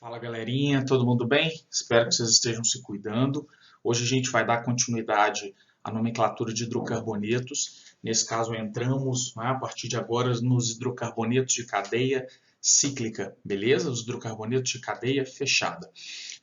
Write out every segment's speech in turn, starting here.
Fala galerinha, todo mundo bem? Espero que vocês estejam se cuidando. Hoje a gente vai dar continuidade à nomenclatura de hidrocarbonetos. Nesse caso entramos, né, a partir de agora nos hidrocarbonetos de cadeia cíclica, beleza? Os hidrocarbonetos de cadeia fechada.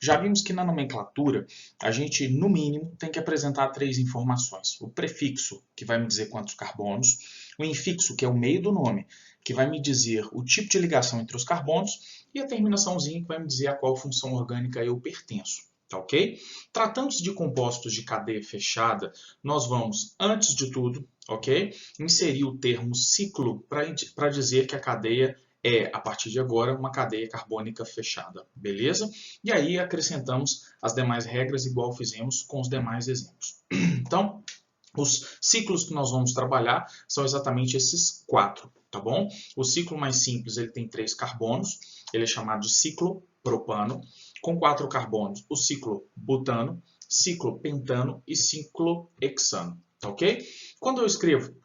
Já vimos que na nomenclatura a gente, no mínimo, tem que apresentar três informações. O prefixo, que vai me dizer quantos carbonos, o infixo, que é o meio do nome, que vai me dizer o tipo de ligação entre os carbonos, e a terminaçãozinha que vai me dizer a qual função orgânica eu pertenço. Tá ok? Tratando-se de compostos de cadeia fechada, nós vamos, antes de tudo, ok, inserir o termo ciclo para dizer que a cadeia é, a partir de agora, uma cadeia carbônica fechada, beleza? E aí acrescentamos as demais regras, igual fizemos com os demais exemplos. Então, os ciclos que nós vamos trabalhar são exatamente esses quatro, tá bom? O ciclo mais simples, ele tem 3 carbonos, ele é chamado de ciclo propano, com 4 carbonos, o ciclo butano, ciclo pentano e ciclo hexano, tá ok? Quando eu escrevo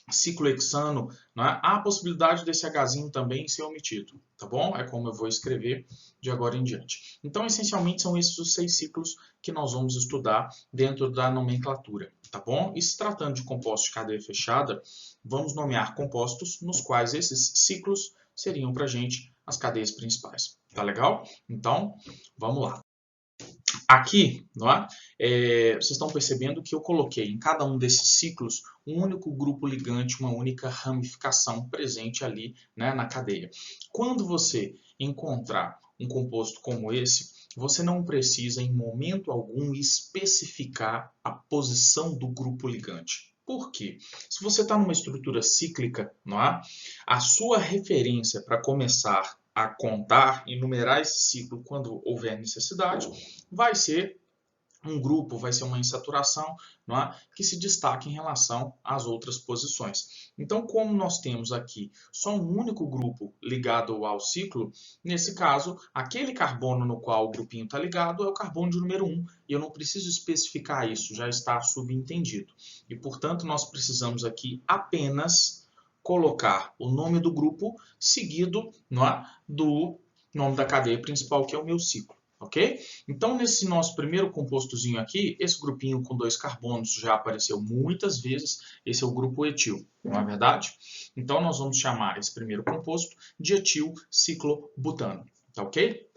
ciclohexano, né, há a possibilidade desse Hzinho também ser omitido, tá bom? É como eu vou escrever de agora em diante. Então, essencialmente, são esses os 6 ciclos que nós vamos estudar dentro da nomenclatura, tá bom? E se tratando de compostos de cadeia fechada, vamos nomear compostos nos quais esses ciclos seriam para a gente as cadeias principais, tá legal? Então, vamos lá. Aqui, não é? Vocês estão percebendo que eu coloquei em cada um desses ciclos um único grupo ligante, uma única ramificação presente ali, né, na cadeia. Quando você encontrar um composto como esse, você não precisa em momento algum especificar a posição do grupo ligante. Por quê? Se você está numa estrutura cíclica, não é? A sua referência para começar a contar e numerar esse ciclo quando houver necessidade vai ser um grupo, vai ser uma insaturação, não é? Que se destaque em relação às outras posições. Então, como nós temos aqui só um único grupo ligado ao ciclo, nesse caso, aquele carbono no qual o grupinho está ligado é o carbono de número 1, e eu não preciso especificar isso, já está subentendido. E, portanto, nós precisamos aqui apenas colocar o nome do grupo seguido, não é? Do nome da cadeia principal, que é o meu ciclo. Ok? Então, nesse nosso primeiro compostozinho aqui, esse grupinho com 2 carbonos já apareceu muitas vezes. Esse é o grupo etil, não é verdade? Então, nós vamos chamar esse primeiro composto de etilciclobutano, tá ok?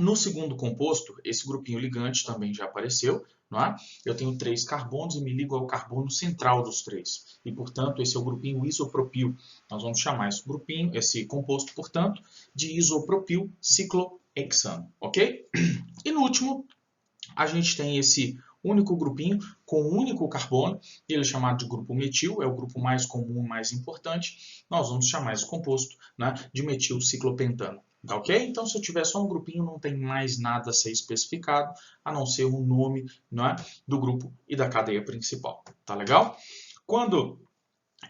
No segundo composto, esse grupinho ligante também já apareceu, não é? Eu tenho 3 carbonos e me ligo ao carbono central dos 3. E, portanto, esse é o grupinho isopropil. Nós vamos chamar esse grupinho, esse composto, portanto, de isopropil ciclohexano, ok? E no último, a gente tem esse único grupinho com um único carbono, ele é chamado de grupo metil, é o grupo mais comum e mais importante. Nós vamos chamar esse composto, né, de metilciclopentano. Tá ok? Então, se eu tiver só um grupinho, não tem mais nada a ser especificado, a não ser o nome, né, do grupo e da cadeia principal. Tá legal? Quando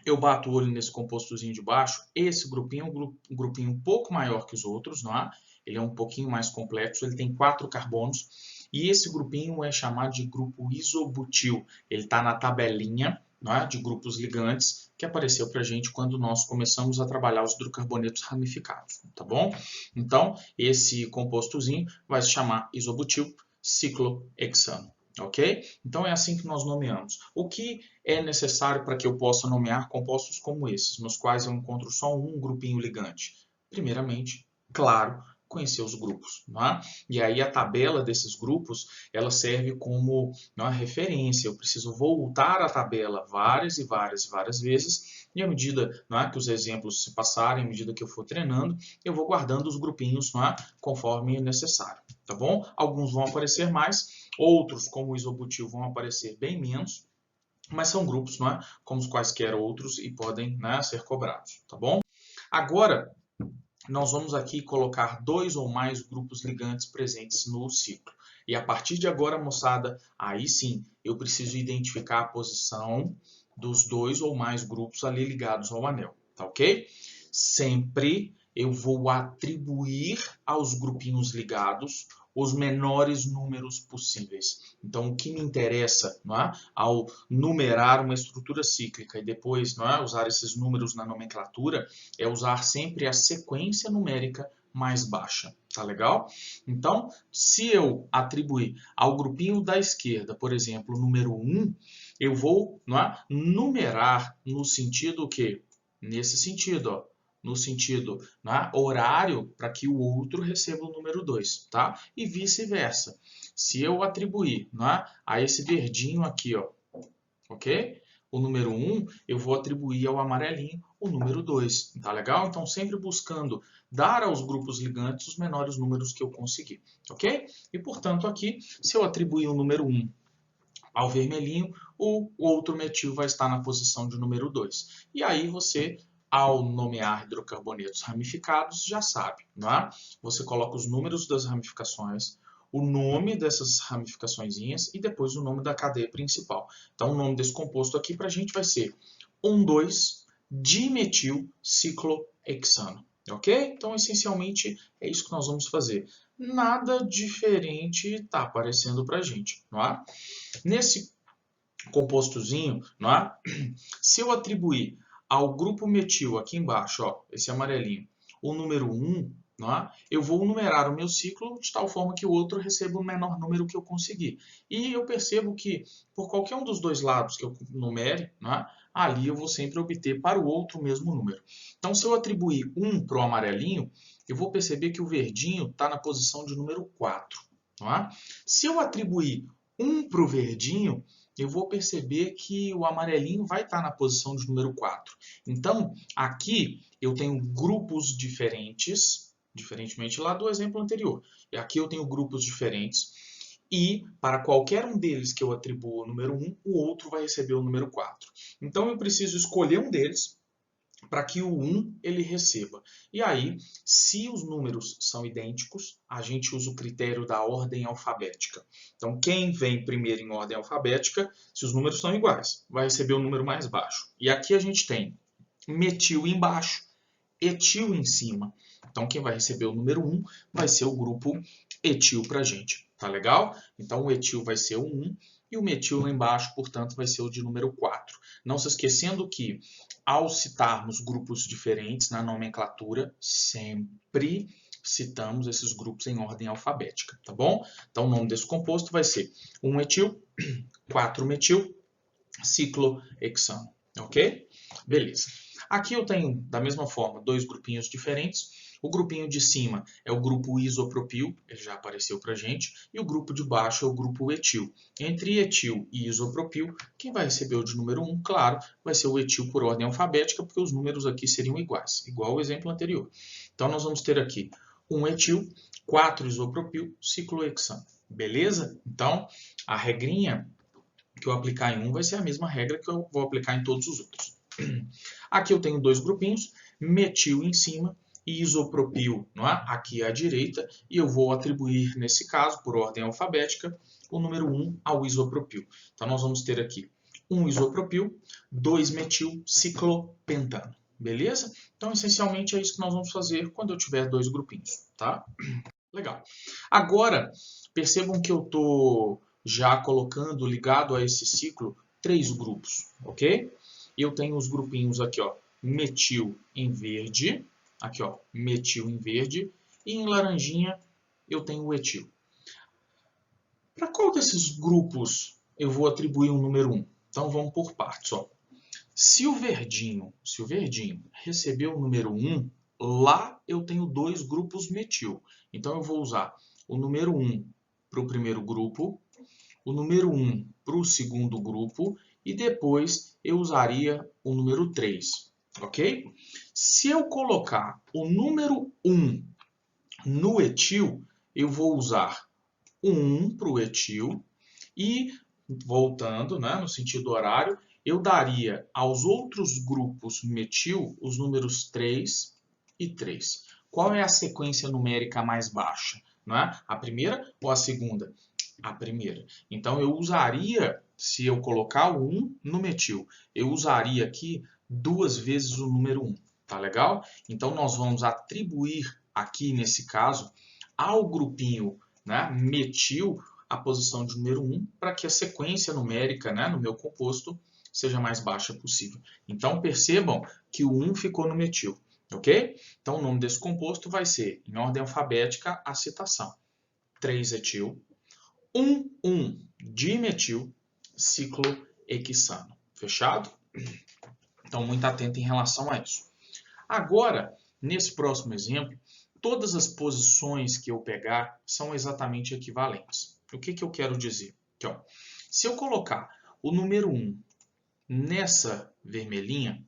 eu bato o olho nesse compostozinho de baixo, esse grupinho é um grupinho um pouco maior que os outros, não é? Ele é um pouquinho mais complexo, ele tem 4 carbonos, e esse grupinho é chamado de grupo isobutil. Ele está na tabelinha, não é, de grupos ligantes que apareceu para a gente quando nós começamos a trabalhar os hidrocarbonetos ramificados, tá bom? Então, esse compostozinho vai se chamar isobutil ciclohexano. Ok? Então é assim que nós nomeamos. O que é necessário para que eu possa nomear compostos como esses, nos quais eu encontro só um grupinho ligante? Primeiramente, claro, conhecer os grupos, não é? E aí a tabela desses grupos, ela serve como uma referência. Eu preciso voltar à tabela várias e várias vezes, e à medida, não é, que os exemplos se passarem, à medida que eu for treinando, eu vou guardando os grupinhos, não é, conforme necessário, tá bom? Alguns vão aparecer mais, outros, como o isobutil, vão aparecer bem menos, mas são grupos, não é, como os quaisquer outros, e podem, né, ser cobrados, tá bom? Agora, nós vamos aqui colocar 2 ou mais grupos ligantes presentes no ciclo. E a partir de agora, moçada, aí sim, eu preciso identificar a posição dos 2 ou mais grupos ali ligados ao anel, tá ok? Sempre eu vou atribuir aos grupinhos ligados os menores números possíveis. Então, o que me interessa, não é, ao numerar uma estrutura cíclica e depois, não é, usar esses números na nomenclatura, é usar sempre a sequência numérica mais baixa, Tá legal? Então, se eu atribuir ao grupinho da esquerda, por exemplo, o número 1, eu vou, não é, numerar no sentido que? Nesse sentido, ó, no sentido, não é, horário, para que o outro receba o número 2, tá? E vice-versa. Se eu atribuir, não é, a esse verdinho aqui, ó, ok? O número 1, eu vou atribuir ao amarelinho o número 2, tá legal? Então, sempre buscando dar aos grupos ligantes os menores números que eu conseguir, ok? E, portanto, aqui, se eu atribuir o número 1 ao vermelhinho, o outro metil vai estar na posição de número 2. E aí você, ao nomear hidrocarbonetos ramificados, já sabe, não é? Você coloca os números das ramificações, o nome dessas ramificaçõezinhas e depois o nome da cadeia principal. Então, o nome desse composto aqui para a gente vai ser 1,2-dimetilciclohexano. Ok? Então, essencialmente, é isso que nós vamos fazer. Nada diferente está aparecendo para a gente, não é? Nesse compostozinho, não é? Se eu atribuir ao grupo metil aqui embaixo, ó, esse amarelinho, o número 1, não é? Eu vou numerar o meu ciclo de tal forma que o outro receba o menor número que eu conseguir. E eu percebo que, por qualquer um dos dois lados que eu numere, não é? Ali eu vou sempre obter para o outro o mesmo número. Então, se eu atribuir 1 para o amarelinho, eu vou perceber que o verdinho está na posição de número 4. Não é? Se eu atribuir 1 para o verdinho, eu vou perceber que o amarelinho vai estar na posição de número 4. Então, aqui eu tenho grupos diferentes, diferentemente lá do exemplo anterior. E aqui eu tenho grupos diferentes, e para qualquer um deles que eu atribuo o número 1, o outro vai receber o número 4. Então, eu preciso escolher um deles para que o 1 ele receba. E aí, se os números são idênticos, a gente usa o critério da ordem alfabética. Então, quem vem primeiro em ordem alfabética, se os números são iguais, vai receber o número mais baixo. E aqui a gente tem metil embaixo, etil em cima. Então, quem vai receber o número 1 vai ser o grupo etil para a gente. Tá legal? Então, o etil vai ser o 1 e o metil lá embaixo, portanto, vai ser o de número 4. Não se esquecendo que, ao citarmos grupos diferentes na nomenclatura, sempre citamos esses grupos em ordem alfabética, tá bom? Então, o nome desse composto vai ser 1-etil, 4-metil, ciclohexano, ok? Beleza. Aqui eu tenho, da mesma forma, dois grupinhos diferentes. O grupinho de cima é o grupo isopropil, ele já apareceu para a gente, e o grupo de baixo é o grupo etil. Entre etil e isopropil, quem vai receber o de número 1, claro, vai ser o etil por ordem alfabética, porque os números aqui seriam iguais, igual ao exemplo anterior. Então, nós vamos ter aqui 1 etil, 4 isopropil, ciclohexano. Beleza? Então, a regrinha que eu aplicar em um vai ser a mesma regra que eu vou aplicar em todos os outros. Aqui eu tenho dois grupinhos, metil em cima e isopropil, não é? Aqui à direita, e eu vou atribuir, nesse caso, por ordem alfabética, o número 1 ao isopropil. Então, nós vamos ter aqui 1 isopropil, 2 metil ciclopentano. Beleza? Então, essencialmente, é isso que nós vamos fazer quando eu tiver dois grupinhos, tá? Legal. Agora, percebam que eu estou já colocando, ligado a esse ciclo, 3 grupos, ok? Eu tenho os grupinhos aqui, ó, metil em verde, aqui, ó, metil em verde, e em laranjinha eu tenho o etil. Para qual desses grupos eu vou atribuir um número 1? Então, vamos por partes, ó. Se o verdinho receber o número 1, lá eu tenho dois grupos metil. Então, eu vou usar o número 1 para o primeiro grupo, o número 1 para o segundo grupo e depois eu usaria o número 3, ok? Se eu colocar o número 1 no etil, eu vou usar o 1 para o etil e, voltando, né, no sentido horário, eu daria aos outros grupos metil os números 3 e 3. Qual é a sequência numérica mais baixa? Não é? A primeira ou a segunda? A primeira. Então, eu usaria, se eu colocar o 1 no metil, eu usaria aqui 2 vezes o número 1. Tá legal? Então, nós vamos atribuir aqui, nesse caso, ao grupinho, né, metil, a posição de número 1, para que a sequência numérica, né, no meu composto seja mais baixa possível. Então, percebam que o 1 ficou no metil. ok? Então, o nome desse composto vai ser, em ordem alfabética, a citação. 3-etil, 1,1-dimetil, ciclohexano. Fechado? Então, muito atento em relação a isso. Agora, nesse próximo exemplo, todas as posições que eu pegar são exatamente equivalentes. O que eu quero dizer? Aqui, ó, se eu colocar o número 1 nessa vermelhinha,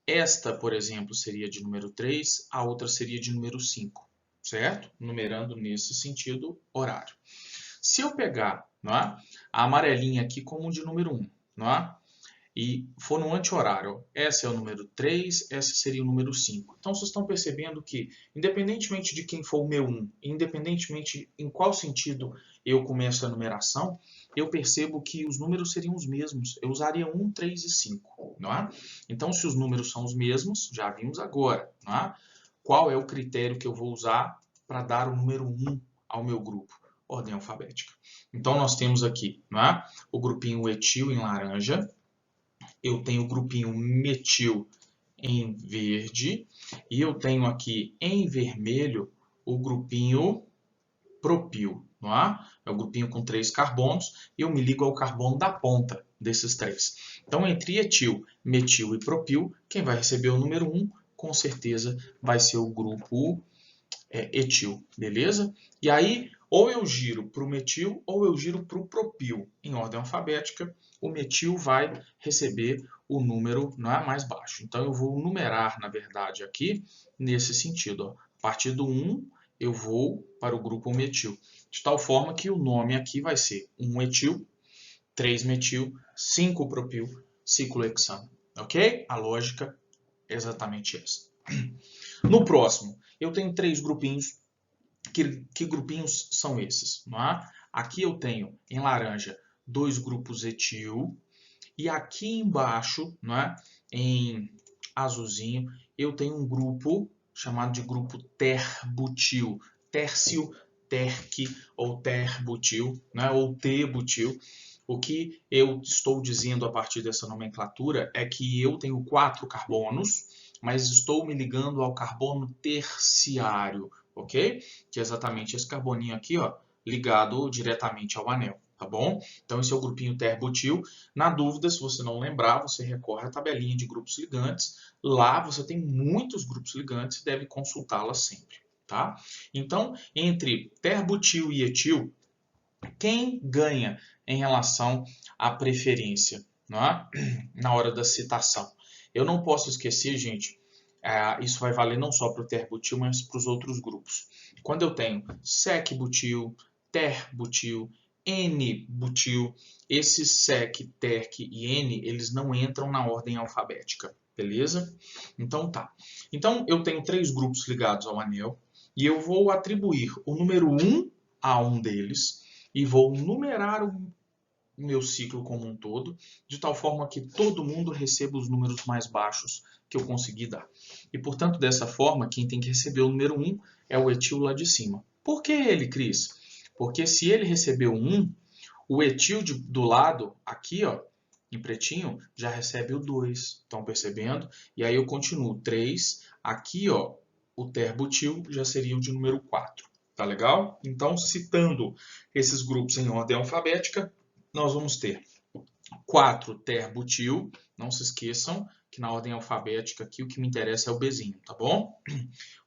esta, por exemplo, seria de número 3, a outra seria de número 5, certo? Numerando nesse sentido horário. Se eu pegar, não é, a amarelinha aqui como de número 1, não é, e for no anti-horário, essa é o número 3, essa seria o número 5. Então, vocês estão percebendo que, independentemente de quem for o meu 1, independentemente em qual sentido eu começo a numeração, eu percebo que os números seriam os mesmos. Eu usaria 1, 3 e 5, não é? Então, se os números são os mesmos, já vimos agora, não é? Qual é o critério que eu vou usar para dar o número 1 ao meu grupo? Ordem alfabética. Então, nós temos aqui, não é? O grupinho etil em laranja, eu tenho o grupinho metil em verde e eu tenho aqui em vermelho o grupinho propil, não é? É o grupinho com 3 carbonos e eu me ligo ao carbono da ponta desses 3. Então, entre etil, metil e propil, quem vai receber o número 1, com certeza, vai ser o grupo etil, beleza? E aí, ou eu giro para o metil ou eu giro para o propil. Em ordem alfabética, o metil vai receber o número mais baixo. Então, eu vou numerar, na verdade, aqui, nesse sentido. Ó. A partir do 1, eu vou para o grupo metil. De tal forma que o nome aqui vai ser 1-etil, 3-metil, 5-propil, ciclohexano. Ok? A lógica é exatamente essa. No próximo, eu tenho 3 grupinhos. Que grupinhos são esses? Não é? Aqui eu tenho, em laranja, 2 grupos etil. E aqui embaixo, não é? Em azulzinho, eu tenho um grupo chamado de grupo terbutil. Tércio, terque ou terbutil, né? Ou T-butil. O que eu estou dizendo a partir dessa nomenclatura é que eu tenho 4 carbonos, mas estou me ligando ao carbono terciário, ok? Que é exatamente esse carboninho aqui, ó, ligado diretamente ao anel, tá bom? Então esse é o grupinho terbutil. Na dúvida, se você não lembrar, você recorre à tabelinha de grupos ligantes. Lá você tem muitos grupos ligantes e deve consultá-la sempre, tá? Então, entre terbutil e etil, quem ganha em relação à preferência, não é? Na hora da citação? Eu não posso esquecer, gente, isso vai valer não só para o terbutil, mas para os outros grupos. Quando eu tenho sec-butil, ter-butil, N-butil, esses sec, terc e N, eles não entram na ordem alfabética, beleza? Então tá. Então eu tenho 3 grupos ligados ao anel e eu vou atribuir o número 1 a um deles e vou numerar o meu ciclo como um todo, de tal forma que todo mundo receba os números mais baixos que eu conseguir dar. E, portanto, dessa forma, quem tem que receber o número 1 é o etil lá de cima. Por que ele, Cris? Porque se ele recebeu 1, o etil do lado, aqui, ó, em pretinho, já recebe o 2. Estão percebendo? E aí eu continuo. 3. Aqui, ó, o terbutil já seria o de número 4. Tá legal? Então, citando esses grupos em ordem alfabética, nós vamos ter 4 terbutil. Não se esqueçam que na ordem alfabética aqui o que me interessa é o Bzinho, tá bom?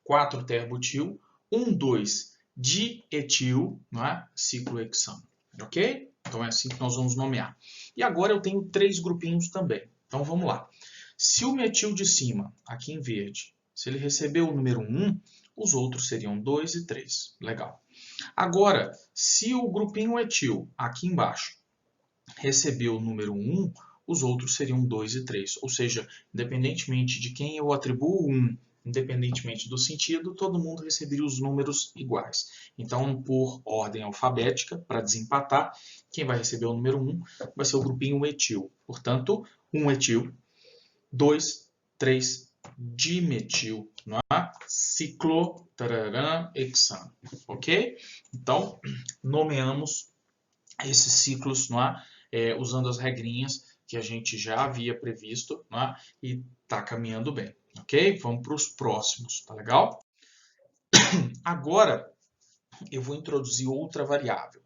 4 terbutil, 1, 2 dietil, não é? Ciclohexano, ok? Então é assim que nós vamos nomear. E agora eu tenho 3 grupinhos também. Então vamos lá. Se o metil de cima, aqui em verde, se ele recebeu o número 1, os outros seriam 2 e 3. Legal. Agora, se o grupinho etil, aqui embaixo, recebeu o número 1, os outros seriam 2 e 3. Ou seja, independentemente de quem eu atribuo 1, independentemente do sentido, todo mundo receberia os números iguais. Então, por ordem alfabética, para desempatar, quem vai receber o número 1 vai ser o grupinho etil. Portanto, 1 etil, 2, 3 dimetil, não é? Ciclohexano, ok? Então, nomeamos esses ciclos, não é? Usando as regrinhas que a gente já havia previsto, não é? E está caminhando bem, ok? Vamos para os próximos, tá legal? Agora, eu vou introduzir outra variável,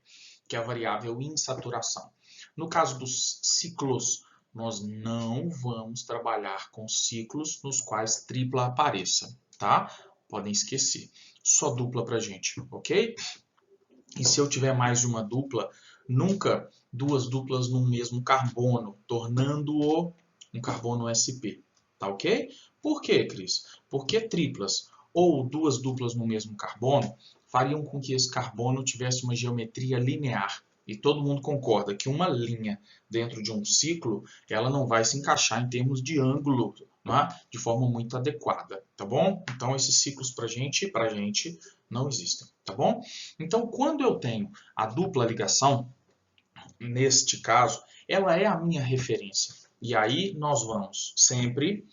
que é a variável insaturação. No caso dos ciclos, nós não vamos trabalhar com ciclos nos quais tripla apareça, tá? Podem esquecer. Só dupla pra gente, ok? E se eu tiver mais de uma dupla, nunca duas duplas no mesmo carbono, tornando-o um carbono sp, tá ok? Por quê, Cris? Porque triplas ou duas duplas no mesmo carbono fariam com que esse carbono tivesse uma geometria linear. E todo mundo concorda que uma linha dentro de um ciclo, ela não vai se encaixar em termos de ângulo, né, de forma muito adequada, tá bom? Então esses ciclos pra gente não existem, tá bom? Então quando eu tenho a dupla ligação, neste caso, ela é a minha referência. E aí nós vamos sempre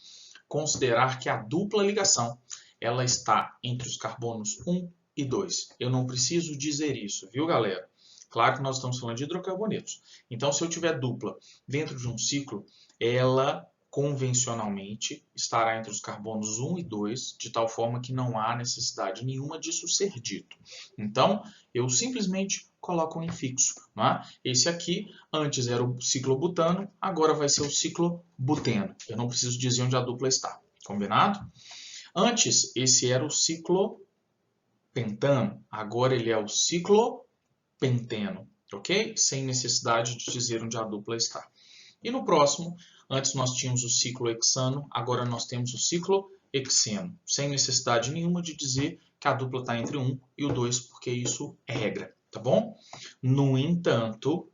considerar que a dupla ligação ela está entre os carbonos 1 e 2. Eu não preciso dizer isso, viu, galera? Claro que nós estamos falando de hidrocarbonetos. Então, se eu tiver dupla dentro de um ciclo, ela convencionalmente estará entre os carbonos 1 e 2, de tal forma que não há necessidade nenhuma disso ser dito. Então, eu simplesmente coloco um infixo. Não é? Esse aqui, antes era o ciclobutano, agora vai ser o ciclobuteno. Eu não preciso dizer onde a dupla está. Combinado? Antes, esse era o ciclopentano, agora ele é o ciclopenteno, ok? Sem necessidade de dizer onde a dupla está. E no próximo, antes nós tínhamos o ciclohexano, agora nós temos o ciclohexeno, sem necessidade nenhuma de dizer que a dupla está entre o 1 e o 2, porque isso é regra, tá bom? No entanto,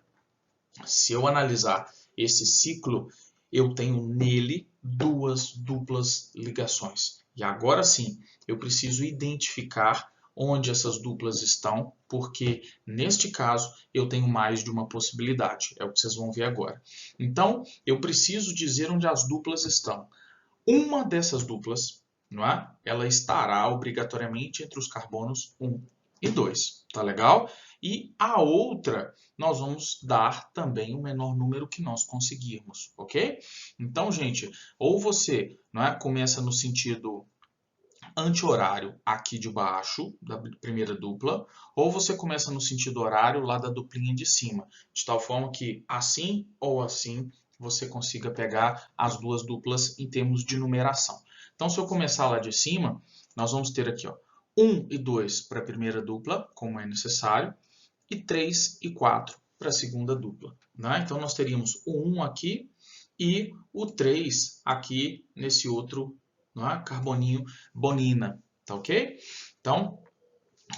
se eu analisar esse ciclo, eu tenho nele duas duplas ligações. E agora sim, eu preciso identificar onde essas duplas estão, porque neste caso eu tenho mais de uma possibilidade. É o que vocês vão ver agora. Então, eu preciso dizer onde as duplas estão. Uma dessas duplas, não é? Ela estará obrigatoriamente entre os carbonos 1 e 2, tá legal? E a outra, nós vamos dar também o menor número que nós conseguirmos, ok? Então, gente, ou você, não é, começa no sentido anti-horário aqui de baixo, da primeira dupla, ou você começa no sentido horário lá da duplinha de cima, de tal forma que assim ou assim você consiga pegar as duas duplas em termos de numeração. Então, se eu começar lá de cima, nós vamos ter aqui ó, 1 e 2 para a primeira dupla, como é necessário, e 3 e 4 para a segunda dupla. Né? Então, nós teríamos o 1 aqui e o 3 aqui nesse outro, não é? Carboninho bonina, tá ok? Então,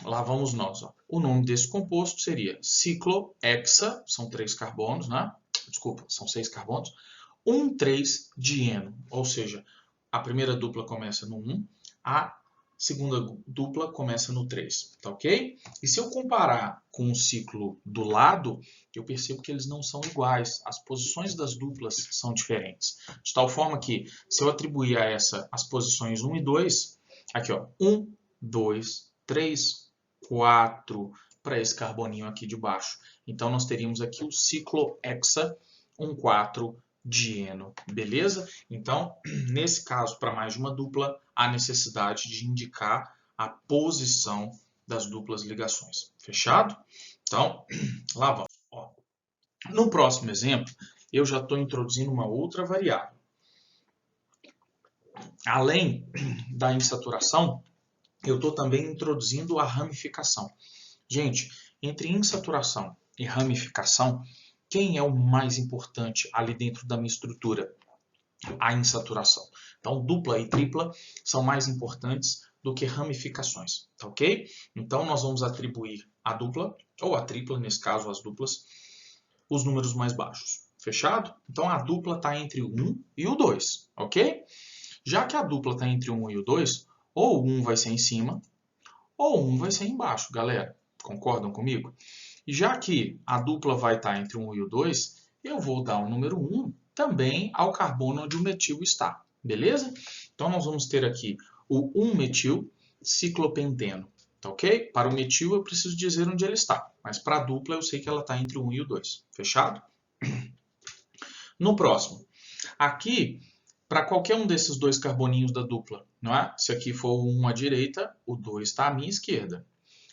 lá vamos nós. Ó. O nome desse composto seria ciclohexa, são 3 carbonos, né? Desculpa, são 6 carbonos. 1,3-dieno, ou seja, a primeira dupla começa no 1, a segunda dupla começa no 3, tá ok? E se eu comparar com o ciclo do lado, eu percebo que eles não são iguais. As posições das duplas são diferentes. De tal forma que, se eu atribuir a essa as posições 1 e 2, aqui ó, 1, 2, 3, 4, para esse carboninho aqui de baixo. Então, nós teríamos aqui o ciclohexa 1,4-dieno, beleza? Então, nesse caso, para mais de uma dupla, há necessidade de indicar a posição das duplas ligações. Fechado? Então, lá vamos. Ó, no próximo exemplo, eu já estou introduzindo uma outra variável. Além da insaturação, eu estou também introduzindo a ramificação. Gente, entre insaturação e ramificação, quem é o mais importante ali dentro da minha estrutura? A insaturação. Então, dupla e tripla são mais importantes do que ramificações, tá ok? Então, nós vamos atribuir à dupla, ou à tripla, nesse caso, as duplas, os números mais baixos. Fechado? Então, a dupla está entre o 1 e o 2, ok? Já que a dupla está entre o 1 e o 2, ou o 1 vai ser em cima, ou o 1 vai ser embaixo, galera. Concordam comigo? E já que a dupla vai estar entre o 1 e o 2, eu vou dar o número 1 também ao carbono onde o metil está, beleza? Então, nós vamos ter aqui o 1-metil ciclopenteno, tá ok? Para o metil eu preciso dizer onde ele está, mas para a dupla eu sei que ela está entre o 1 e o 2, fechado? No próximo, aqui para qualquer um desses dois carboninhos da dupla, não é? Se aqui for o 1 à direita, o 2 está à minha esquerda.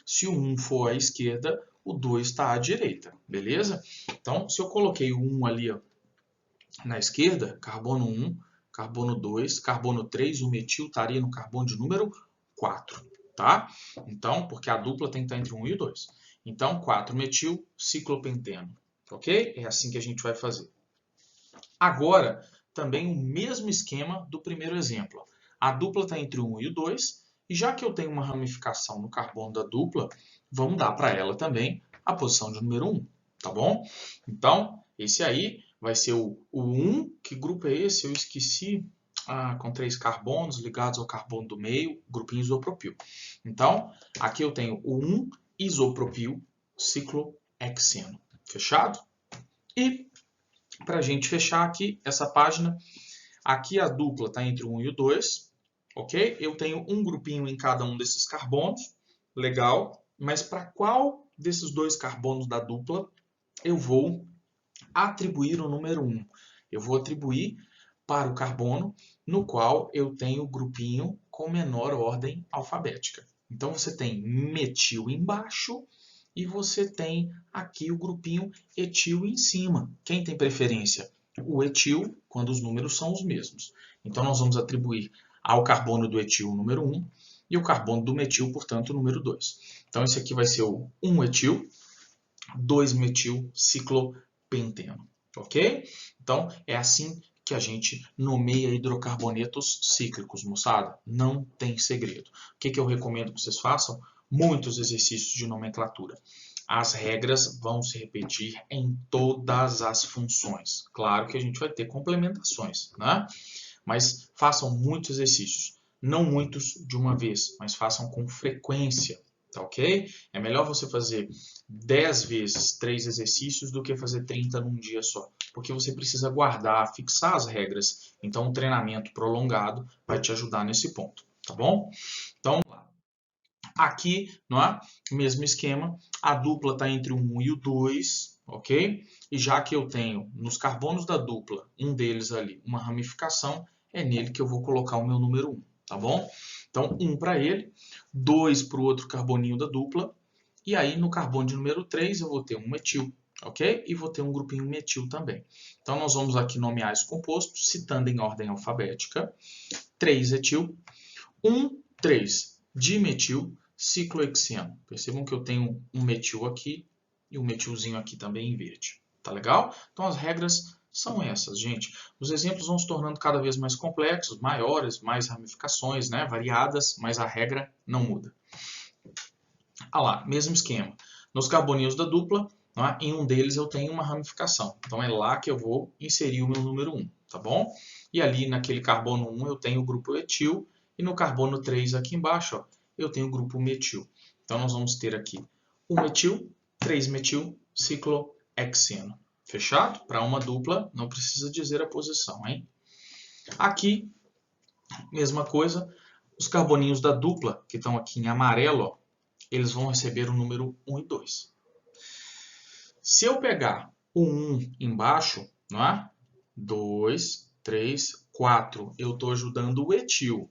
Se o 1 for à esquerda, o 2 está à direita, beleza? Então, se eu coloquei o 1 ali ó, na esquerda, carbono 1, carbono 2, carbono 3, o metil estaria no carbono de número 4, tá? Então, porque a dupla tem que estar entre o 1 e o 2. Então, 4-metil ciclopenteno, ok? É assim que a gente vai fazer. Agora, também o mesmo esquema do primeiro exemplo. A dupla está entre o 1 e o 2, e já que eu tenho uma ramificação no carbono da dupla, vamos dar para ela também a posição de número 1, tá bom? Então, esse aí vai ser o 1. Que grupo é esse? Eu esqueci. Com 3 carbonos ligados ao carbono do meio, grupinho isopropil. Então, aqui eu tenho o 1 isopropil ciclohexeno. Fechado? E para a gente fechar aqui essa página, aqui a dupla está entre o 1 e o 2, ok? Eu tenho um grupinho em cada um desses carbonos, legal, mas para qual desses dois carbonos da dupla eu vou atribuir o número 1? Eu vou atribuir para o carbono no qual eu tenho o grupinho com menor ordem alfabética. Então você tem metil embaixo e você tem aqui o grupinho etil em cima. Quem tem preferência? O etil, quando os números são os mesmos. Então nós vamos atribuir ao carbono do etil o número 1 e o carbono do metil, portanto, o número 2. Então esse aqui vai ser o 1-etil, 2-metil ciclopenteno. Ok? Então é assim que a gente nomeia hidrocarbonetos cíclicos, moçada. Não tem segredo. O que eu recomendo que vocês façam? Muitos exercícios de nomenclatura. As regras vão se repetir em todas as funções. Claro que a gente vai ter complementações, né? Mas façam muitos exercícios. Não muitos de uma vez, mas façam com frequência. Tá ok? É melhor você fazer 10 vezes 3 exercícios do que fazer 30 num dia só. Porque você precisa guardar, fixar as regras. Então, um treinamento prolongado vai te ajudar nesse ponto. Tá bom? Então, aqui, não é? Mesmo esquema. A dupla está entre o 1 e o 2, ok? E já que eu tenho nos carbonos da dupla, um deles ali, uma ramificação, é nele que eu vou colocar o meu número 1, tá bom? Então, 1 para ele, 2 para o outro carboninho da dupla, e aí no carbono de número 3 eu vou ter um metil, ok? E vou ter um grupinho metil também. Então, nós vamos aqui nomear esse composto, citando em ordem alfabética. 3-etil, 1,3 dimetil ciclohexeno. Percebam que eu tenho um metil aqui e um metilzinho aqui também em verde. Tá legal? Então, as regras são essas, gente. Os exemplos vão se tornando cada vez mais complexos, maiores, mais ramificações, né, variadas, mas a regra não muda. Ah lá, mesmo esquema. Nos carboninhos da dupla, né, em um deles eu tenho uma ramificação. Então é lá que eu vou inserir o meu número 1, tá bom? E ali naquele carbono 1 eu tenho o grupo etil e no carbono 3 aqui embaixo ó, eu tenho o grupo metil. Então nós vamos ter aqui 1-metil, 3-metil, ciclohexeno. Fechado? Para uma dupla, não precisa dizer a posição, hein? Aqui, mesma coisa, os carboninhos da dupla, que estão aqui em amarelo, ó, eles vão receber o número 1 e 2. Se eu pegar o 1 embaixo, não é? 2, 3, 4, eu estou ajudando o etil.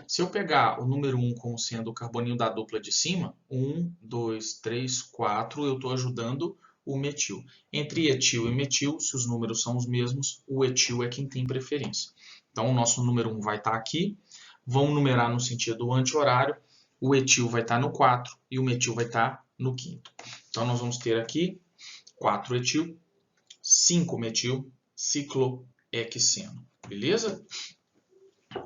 Se eu pegar o número 1 como sendo o carboninho da dupla de cima, 1, 2, 3, 4, eu estou ajudando o metil. Entre etil e metil, se os números são os mesmos, o etil é quem tem preferência. Então, o nosso número 1 vai estar aqui. Vamos numerar no sentido anti-horário. O etil vai estar no 4 e o metil vai estar no 5º. Então, nós vamos ter aqui 4-etil, 5-metil, ciclohexeno. Beleza?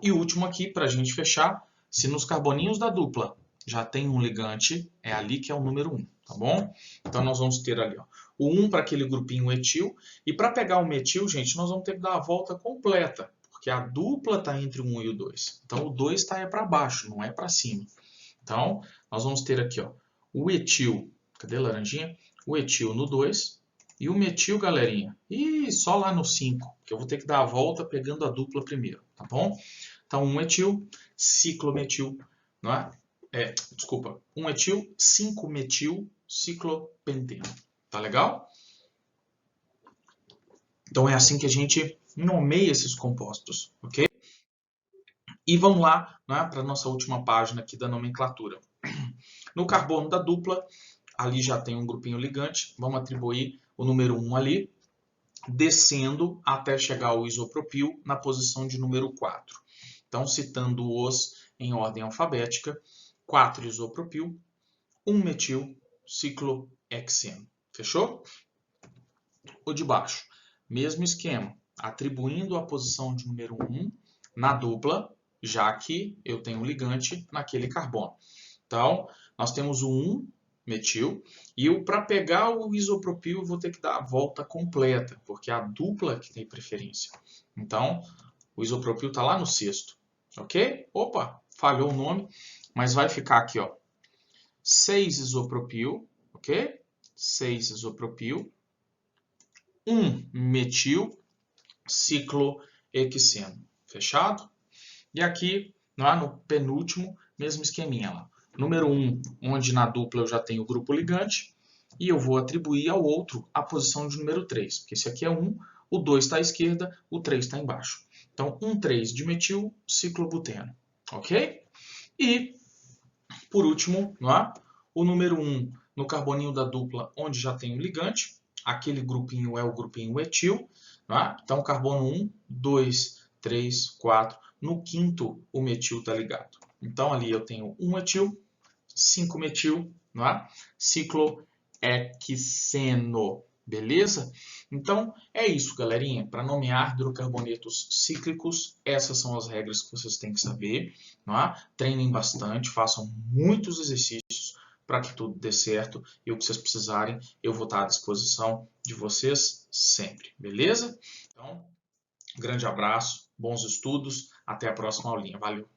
E o último aqui, para a gente fechar, se nos carboninhos da dupla já tem um ligante, é ali que é o número 1, tá bom? Então, nós vamos ter ali ó, o 1 para aquele grupinho etil. E para pegar o metil, gente, nós vamos ter que dar a volta completa, porque a dupla está entre o 1 e o 2. Então, o 2 está para baixo, não é para cima. Então, nós vamos ter aqui ó, o etil, cadê a laranjinha? O etil no 2 e o metil, galerinha, e só lá no 5, que eu vou ter que dar a volta pegando a dupla primeiro, tá bom? Então, 1-etil, ciclometil, não é? Desculpa, 1-etil, 5-metil, ciclopenteno. Tá legal? Então, é assim que a gente nomeia esses compostos, ok? E vamos lá, né, para a nossa última página aqui da nomenclatura. No carbono da dupla, ali já tem um grupinho ligante, vamos atribuir o número 1 ali, descendo até chegar ao isopropil na posição de número 4. Então, citando-os em ordem alfabética, 4 isopropil, 1 metil, ciclohexeno. Fechou? O de baixo, mesmo esquema, atribuindo a posição de número 1 na dupla, já que eu tenho um ligante naquele carbono. Então, nós temos o 1 metil, e para pegar o isopropil eu vou ter que dar a volta completa, porque é a dupla que tem preferência. Então, o isopropil está lá no sexto, ok? Opa, falhou o nome, mas vai ficar aqui, ó, 6 isopropil, ok? 6 isopropil, 1 metil, ciclohexeno, fechado? E aqui, no penúltimo, mesmo esqueminha lá. Número 1, onde na dupla eu já tenho o grupo ligante, e eu vou atribuir ao outro a posição de número 3, porque esse aqui é 1, o 2 está à esquerda, o 3 está embaixo. Então, 1,3 de metil, ciclobuteno, ok? E, por último, o número 1 no carboninho da dupla, onde já tem o ligante, aquele grupinho é o grupinho etil, então carbono 1, 2, 3, 4, no quinto o metil está ligado. Então ali eu tenho 1 etil, 5 metil, ciclohexeno, beleza? Então é isso, galerinha. Para nomear hidrocarbonetos cíclicos, essas são as regras que vocês têm que saber. Treinem bastante, façam muitos exercícios para que tudo dê certo. E o que vocês precisarem, eu vou estar à disposição de vocês sempre, beleza? Então, grande abraço, bons estudos, até a próxima aulinha. Valeu!